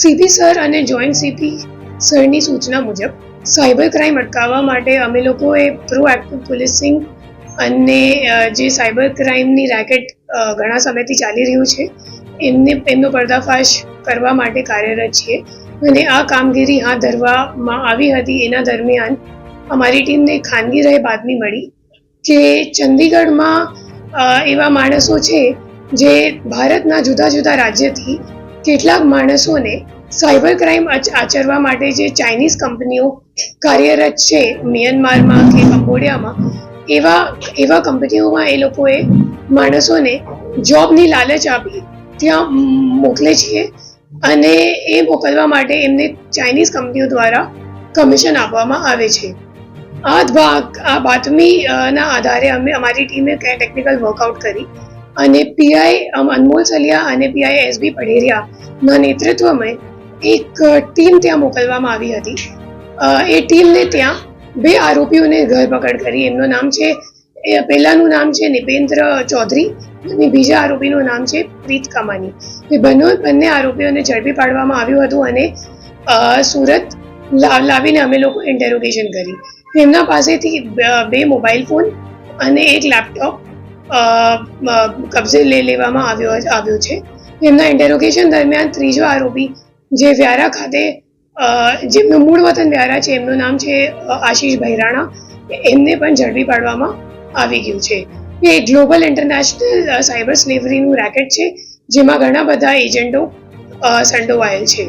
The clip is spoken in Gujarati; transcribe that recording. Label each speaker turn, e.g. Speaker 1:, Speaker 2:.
Speaker 1: સીપી સર અને જોઈન્ટ સીપી સરની સૂચના મુજબ સાયબર ક્રાઇમ અટકાવવા માટે અમે લોકોએ પ્રોએક્ટિવ પોલીસિંગ અને જે સાયબર ક્રાઇમની રેકેટ ઘણા સમયથી ચાલી રહ્યું છે એમનો પર્દાફાશ કરવા માટે કાર્યરત છીએ અને આ કામગીરી હાથ ધરવામાં આવી હતી. એના દરમિયાન અમારી ટીમને ખાનગી રહે બાતમી મળી કે ચંદીગઢમાં એવા માણસો છે જે ભારતના જુદા જુદા રાજ્યથી કેટલાક માણસોને સાયબર ક્રાઇમ આચરવા માટે જે ચાઇનીઝ કંપનીઓ કાર્યરત છે મ્યાનમારમાં કે કંબોડિયામાં એવા કંપનીઓમાં એ લોકોએ માણસોને જોબની લાલચ આપી ત્યાં મોકલે છે અને એ મોકલવા માટે એમને ચાઇનીઝ કંપનીઓ દ્વારા કમિશન આપવામાં આવે છે. આ બાતમીના આધારે અમારી ટીમે ટેકનિકલ વર્કઆઉટ કરી અને પીઆઈ અનમોલ સલિયા અને પીઆઈ એસબી પઢેરિયાના નેતૃત્વમાં એક ટીમ ત્યાં મોકલવામાં આવી હતી. એ ટીમને ત્યાં 2 આરોપીઓને ધરપકડ કરી. એમનું નામ છે, પહેલાનું નામ છે નિપેન્દ્ર ચૌધરી અને બીજા આરોપીનું નામ છે પ્રીત કમાની. એ બંને આરોપીઓને ઝડપી પાડવામાં આવ્યું હતું અને સુરત લાવીને અમે લોકો ઇન્ટેરોગેશન કરી. એમના પાસેથી 2 મોબાઈલ ફોન અને 1 લેપટોપ કબજે લેવામાં આવ્યો છે. એમના ઇન્ટેરોગેશન દરમિયાન ત્રીજો આરોપી જે વ્યારા ખાતે જેમનું મૂળ વતન વ્યારા છે એમનું નામ છે આશીષ ભૈરાણા, એમને પણ ઝડપી પાડવામાં આવી ગયું છે. એ ગ્લોબલ ઇન્ટરનેશનલ સાયબર સ્લેવરીનું રેકેટ છે જેમાં ઘણા બધા એજન્ટો સંડોવાયેલ છે.